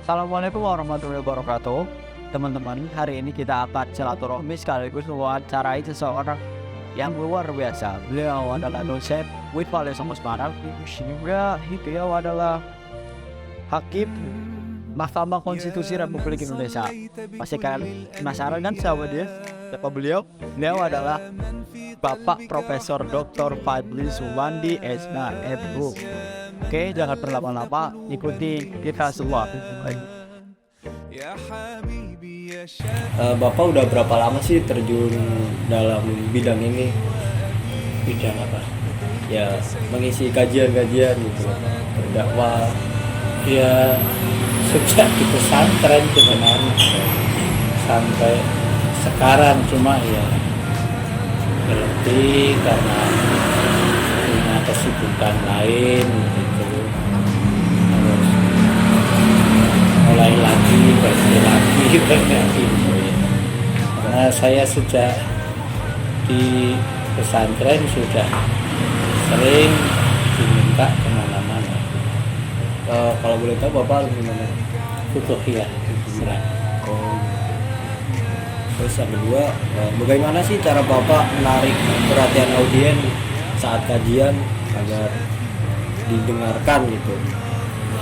Assalamualaikum warahmatullahi wabarakatuh. Teman-teman, hari ini kita akan silaturahmi sekaligus mewawancarai seseorang yang luar biasa. Beliau adalah dosen Witwal Samus Semarang. Juga beliau adalah Hakim Mahkamah Konstitusi Republik Indonesia. Pasti kalian penasaran kan siapa dia? Siapa beliau? Beliau adalah Bapak Profesor Dr. Fadli Suwandi SHMU. Oke, jangan berlama-lama, ikuti kita semua. Bapak udah berapa lama sih terjun dalam bidang ini? Bidang apa? Ya, mengisi kajian-kajian gitu, berdakwah. Ya sejak di pesantren sebenarnya sampai sekarang, cuma ya berhenti karena punya kesibukan lain gitu. Terus mulai lagi berhenti gitu ya. Karena saya sejak di pesantren sudah sering diminta kemana-mana. Kalau boleh tahu Bapak gimana? Futuhiyah Serang. Terus yang kedua, bagaimana sih cara Bapak menarik perhatian audien saat kajian agar didengarkan gitu?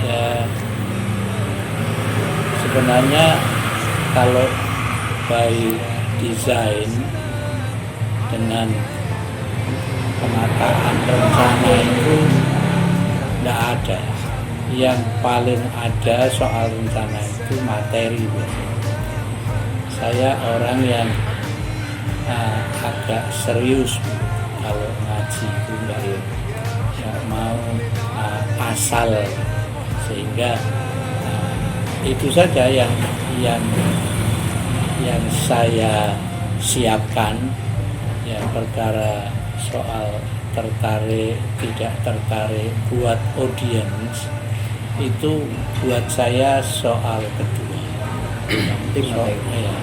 Ya sebenarnya kalau by design dengan penataan rencana itu tidak ada. Yang paling ada soal rencana itu materi biasanya. Saya orang yang agak serius kalau ngaji itu nggak mau asal, sehingga itu saja yang saya siapkan. Ya, perkara soal tertarik tidak tertarik buat audiens itu buat saya soal kedua.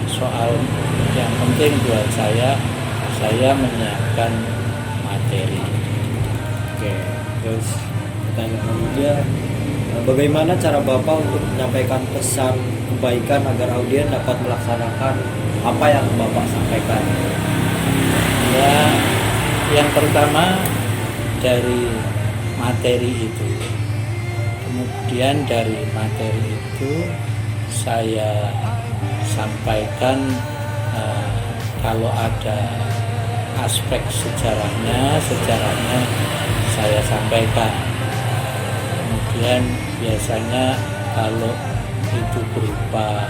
Soal yang penting buat saya menyiapkan materi. Oke, terus pertanyaan kedua, bagaimana cara Bapak untuk menyampaikan pesan kebaikan agar audien dapat melaksanakan apa yang Bapak sampaikan? Ya, yang pertama dari materi itu. Kemudian dari materi itu saya sampaikan kalau ada aspek sejarahnya saya sampaikan. Kemudian biasanya kalau itu berupa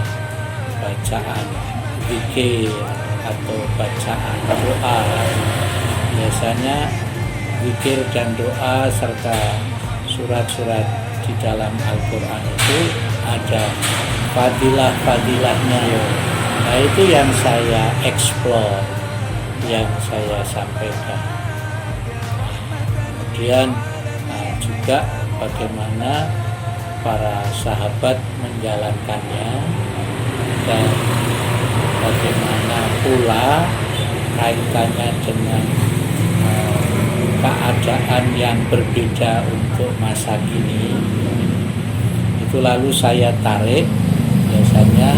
bacaan zikir atau bacaan doa, biasanya zikir dan doa serta surat-surat di dalam Al-Quran itu ada fadilah-fadilahnya. Nah, itu yang saya explore, yang saya sampaikan. Kemudian juga bagaimana para sahabat menjalankannya, dan bagaimana pula kaitannya dengan keadaan yang berbeda untuk masa kini. Itu lalu saya tarik, biasanya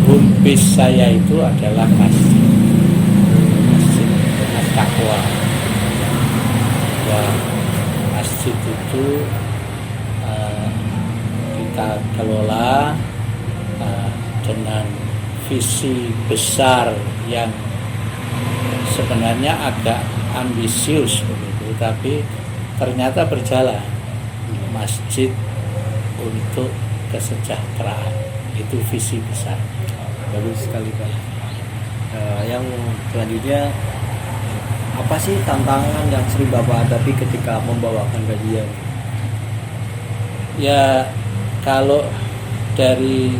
home base saya itu adalah masjid At-Taqwa. Ya, masjid itu kita kelola dengan visi besar yang sebenarnya agak ambisius begitu, tapi ternyata berjalan. Masjid untuk kesejahteraan, itu visi besar. Bagus sekali Pak. Yang selanjutnya, apa sih tantangan yang sering Bapak hadapi ketika membawakan kajian? Ya, kalau dari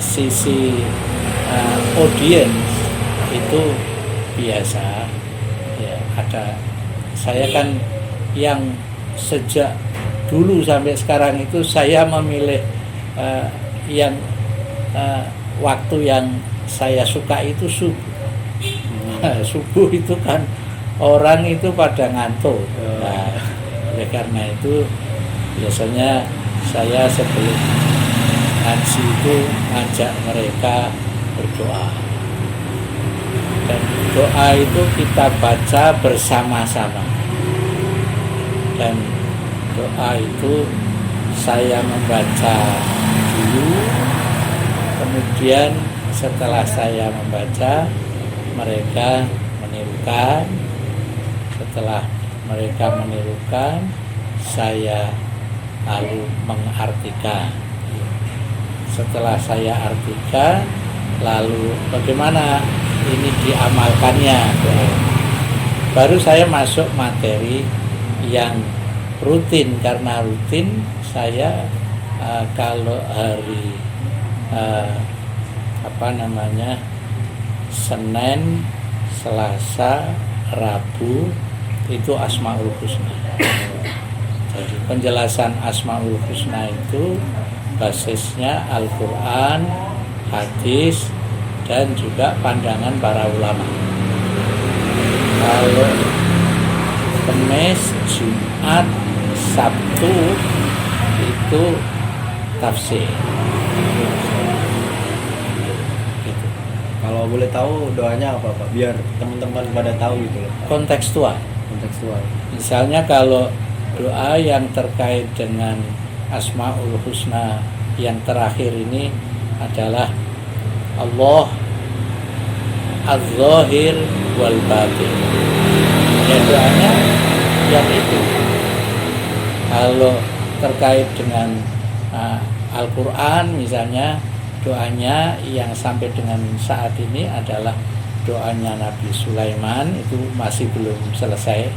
sisi audiens itu biasa ya, ada. Saya kan yang sejak dulu sampai sekarang itu saya memilih yang waktu yang saya suka itu subuh. Subuh itu kan orang itu pada ngantuk. Nah, oleh karena itu biasanya saya sebelum ngaji itu ngajak mereka berdoa, dan doa itu kita baca bersama-sama, dan doa itu saya membaca dulu, kemudian setelah saya membaca mereka menirukan, setelah mereka menirukan saya lalu mengartikan, setelah saya artikan lalu bagaimana ini diamalkannya, baru saya masuk materi yang rutin. Karena rutin saya kalau hari Senin, Selasa, Rabu itu Asmaul Husna. Jadi penjelasan Asmaul Husna itu basisnya Al-Quran, hadis, dan juga pandangan para ulama. Kalau Kamis, Jumat, Sabtu itu tafsir. Gitu. Kalau boleh tahu doanya apa Pak? Biar teman-teman pada tahu gitu loh. Kontekstual. Misalnya kalau doa yang terkait dengan Asmaul Husna yang terakhir ini adalah Allah Az-Zahir wal Batin. Ya doanya yang itu. Kalau terkait dengan Al-Quran misalnya, doanya yang sampai dengan saat ini adalah doanya Nabi Sulaiman, itu masih belum selesai.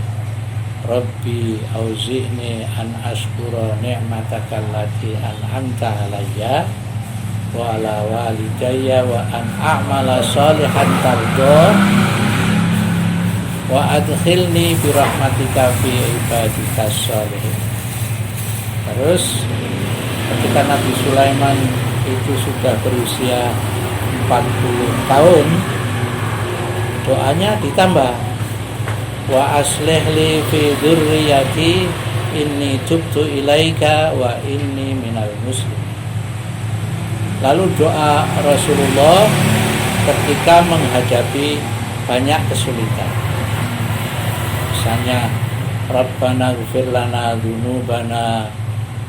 Rabbi auzi'ni an ashkura ni'mataka allati an'amta alayya wa ala walidayya wa an a'mala shalihan tardah wa adkhilni bi rahmatika fi ibadikas shalihin. Terus ketika Nabi Sulaiman itu sudah berusia 40 tahun, doanya ditambah, wa aslih li fi dzurriyyati inni tubtu ilaika wa inni minal muslimin. Lalu doa Rasulullah ketika menghadapi banyak kesulitan, misalnya Rabbana ighfir lana dzunubana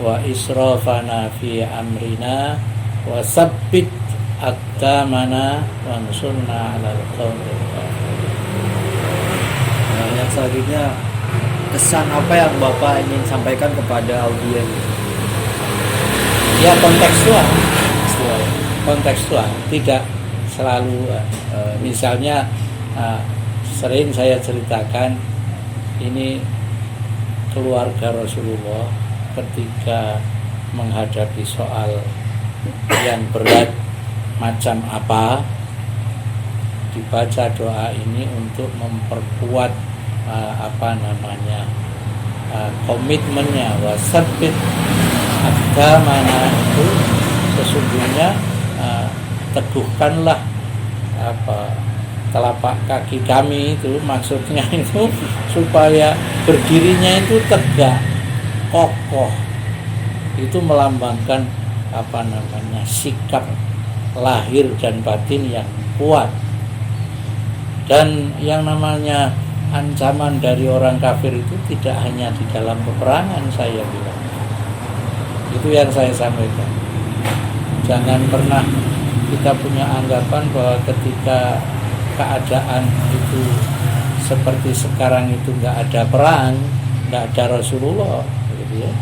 wa israfana fi amrina wa tsabbit aqdamana wansurna 'alal qaumil kafirin. Nah, yang selanjutnya, kesan apa yang Bapak ingin sampaikan kepada audiens? Ya kontekstual, tidak selalu misalnya sering saya ceritakan ini keluarga Rasulullah ketika menghadapi soal yang berat macam apa, dibaca doa ini untuk memperkuat komitmennya. Wasabbit aqdamana itu sesungguhnya teguhkanlah telapak kaki kami, itu maksudnya itu supaya berdirinya itu tegak, kokoh. Itu melambangkan sikap lahir dan batin yang kuat. Dan yang namanya ancaman dari orang kafir itu tidak hanya di dalam peperangan, saya bilang. Itu yang saya sampaikan. Jangan pernah kita punya anggapan bahwa ketika keadaan itu seperti sekarang itu nggak ada perang, nggak ada Rasulullah, gitu ya.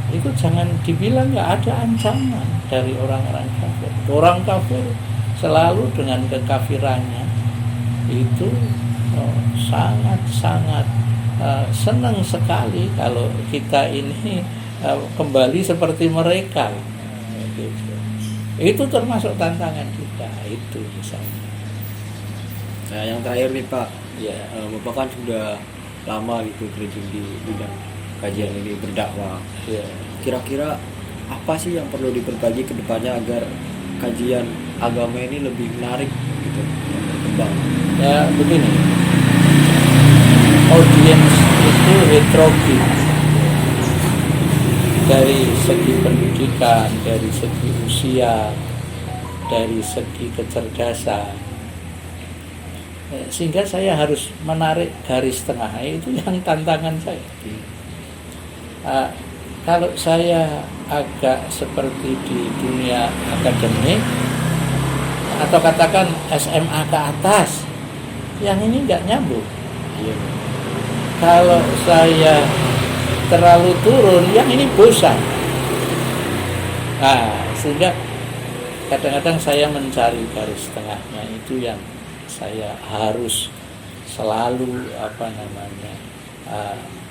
Itu jangan dibilang nggak ada ancaman dari orang-orang kafir. Orang kafir selalu dengan kekafirannya itu sangat-sangat senang sekali kalau kita ini kembali seperti mereka. Gitu. Itu termasuk tantangan kita itu misalnya. Nah, yang terakhir nih Pak, Ya, Bapak kan sudah lama gitu terjun di bidang kajian ini, berdakwah. ya. Kira-kira apa sih yang perlu diperbaiki ke depannya agar kajian agama ini lebih menarik gitu, berkembang? Ya begini, audiens itu heterogen. dari segi pendidikan, dari segi usia, dari segi kecerdasan. Sehingga saya harus menarik garis tengah, itu yang tantangan saya. Kalau saya agak seperti di dunia akademik atau katakan SMA ke atas, yang ini nggak nyambung. Kalau saya terlalu turun, yang ini bosan. Sehingga kadang-kadang saya mencari garis tengahnya, itu yang saya harus selalu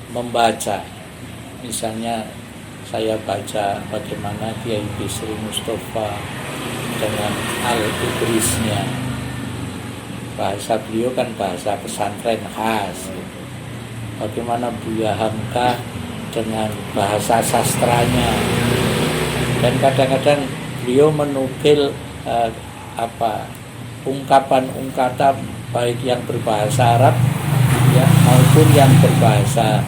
membaca. Misalnya saya baca bagaimana Kiai Bisri Mustafa dengan Al-Idrisnya. Bahasa beliau kan bahasa pesantren khas. Bagaimana Buya Hamka dengan bahasa sastranya. Dan kadang-kadang beliau menukil ungkapan-ungkapan baik yang berbahasa Arab ya, maupun yang berbahasa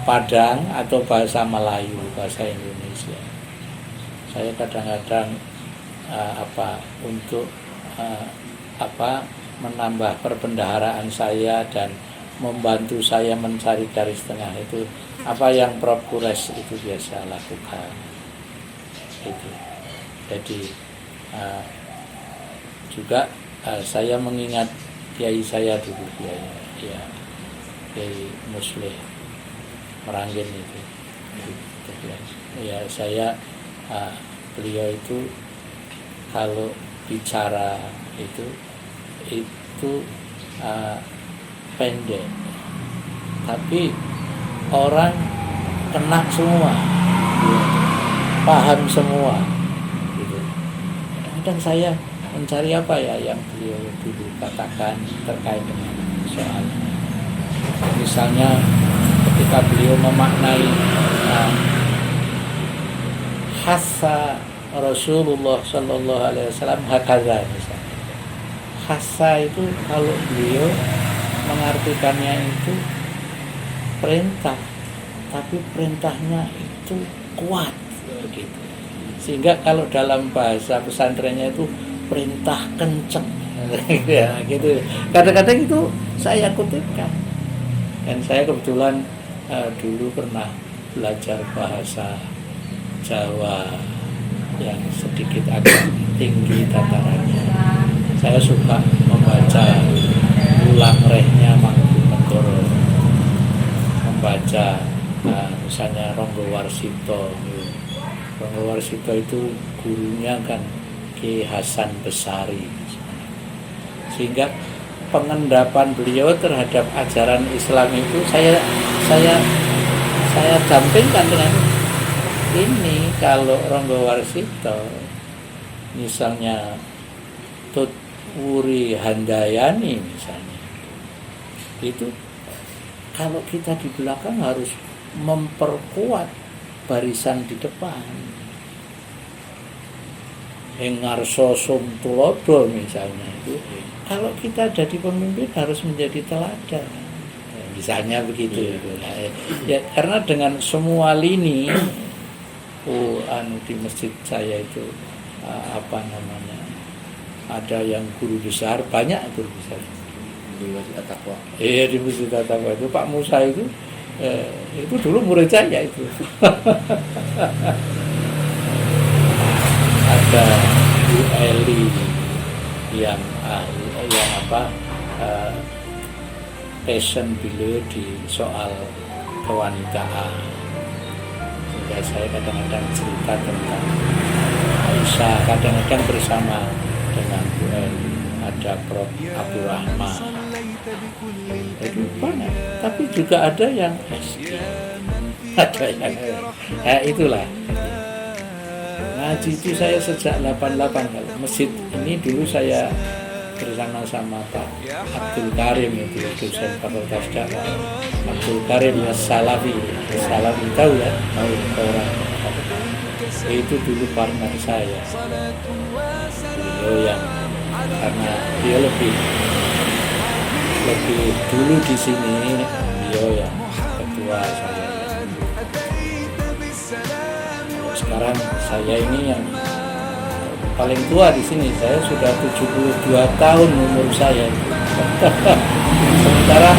Padang atau bahasa Melayu, bahasa Indonesia. Saya kadang-kadang untuk menambah perbendaharaan saya dan membantu saya mencari garis tengah, itu apa yang Prof. Kures itu biasa lakukan. Itu. Jadi juga saya mengingat kiai saya dulu, Kiai Muslih Meranggen itu. Ya, saya beliau itu kalau bicara itu pendek, tapi orang kena semua, paham semua. Gitu. Dan saya mencari apa ya yang beliau dulu katakan terkait dengan soal, misalnya ketika beliau memaknai hasa Rasulullah Sallallahu Alaihi Wasallam hakaza, misalnya hasa itu kalau beliau mengartikannya itu perintah, tapi perintahnya itu kuat begitu. Sehingga kalau dalam bahasa pesantrennya itu perintah kenceng ya gitu. Kadang-kadang itu saya kutipkan. Dan saya kebetulan dulu pernah belajar bahasa Jawa yang sedikit agak tinggi tatarannya. Saya suka membaca ulang rehnya Mangkunegoro, membaca misalnya Ronggo Warsito. Ronggo Warsito itu gurunya kan Ki Hasan Besari, sehingga pengendapan beliau terhadap ajaran Islam itu saya dampingkan dengan ini. Kalau Ronggo Warsito misalnya Tut Wuri Handayani misalnya, itu kalau kita di belakang harus memperkuat barisan di depan. Engarso Sumtulodo misalnya, itu kalau kita jadi pemimpin harus menjadi teladan, misalnya begitu. Ya, karena dengan semua lini di masjid saya itu ada yang guru besar, banyak guru besar di Masjid At-Taqwa. Di Masjid At-Taqwa itu Pak Musa itu dulu murid saya itu. Ada Bu Eli yang passion beliau di soal kewanitaan. Sehingga saya kadang-kadang cerita tentang Aisyah, kadang-kadang bersama dengan Bu Eli, ada Prof. Abdul Rahman. Itu banyak, tapi juga ada yang SD, ada yang itulah. Ngaji itu saya sejak 88. Kalau masjid ini dulu saya bersama sama Pak Abdul Karim, itu dosen Fakultas Dakwah. Abdul Karim Salafi tahu ya, tahu orang. Itu dulu partner saya. Beliau yang karena dia lebih dulu di sini, beliau yang ketua saya. sekarang saya ini yang paling tua di sini. Saya sudah 72 tahun umur saya. Sementara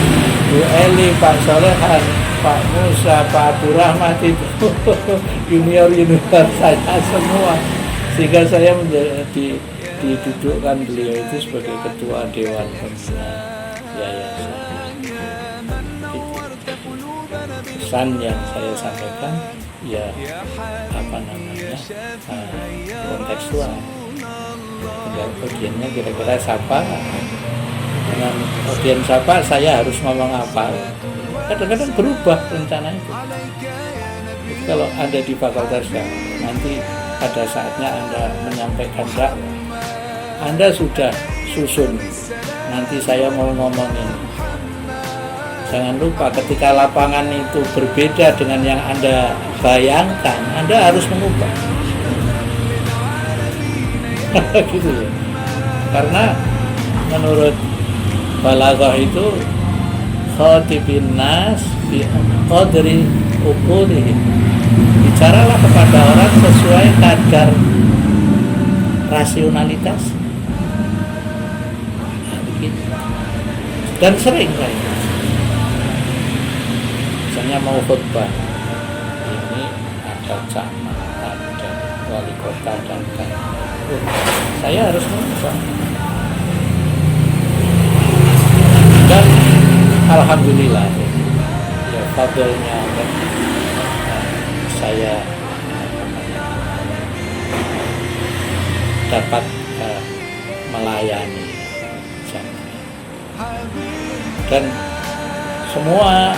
Bu Eli, Pak Solehan, Pak Musa, Pak Abdurrahman itu junior saya semua, sehingga saya menjadi didudukkan beliau itu sebagai ketua Dewan Pembina Yayasan. Pesan yang saya sampaikan ya kontekstual. Audiennya kira-kira siapa, dengan audiens siapa saya harus ngomong apa. Kadang-kadang berubah rencana itu. Jadi kalau Anda di fakultas nanti pada saatnya Anda menyampaikan dakwah, Anda sudah susun, nanti saya mau ngomongin. Jangan lupa ketika lapangan itu berbeda dengan yang Anda bayangkan, Anda harus mengubah. Gitu ya. Karena menurut balaghah itu khatibin nas bi qadri uqulihim. Bicaralah kepada orang sesuai kadar rasionalitas. Nah, begitu. Dan sering saya misalnya mau khutbah, ini ada camat, ada wali kota dan saya harus mengubah. Dan alhamdulillah ya fadlnya saya dapat melayani dan semua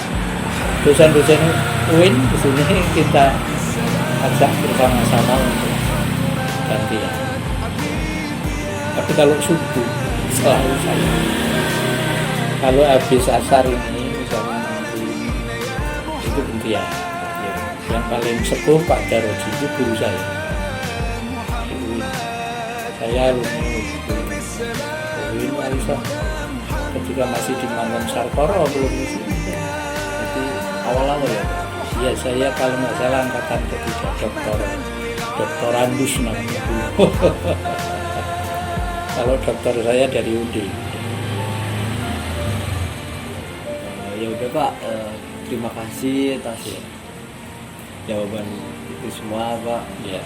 dosen-dosen UIN di sini kita ajak bersama-sama untuk gantian. Tapi kalau subuh selalu saya, kalau habis asar ini misalnya nanti itu gantian. Yang paling sepuh Pak Daroji itu guru saya. Saya alumni UIN Waliso ketika masih di Mangun Sarkoro belum di sini. Awal-awal ya? Iya, saya kalau nggak salah angkatan ketiga, doktorandus namanya dulu. Kalau dokter saya dari UD. Ya udah Pak, terima kasih atas jawaban itu semua Pak. Ya.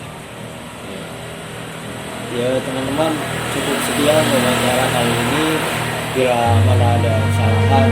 Ya teman-teman, cukup sekian wawancara kali ini. Bila mana ada kesalahan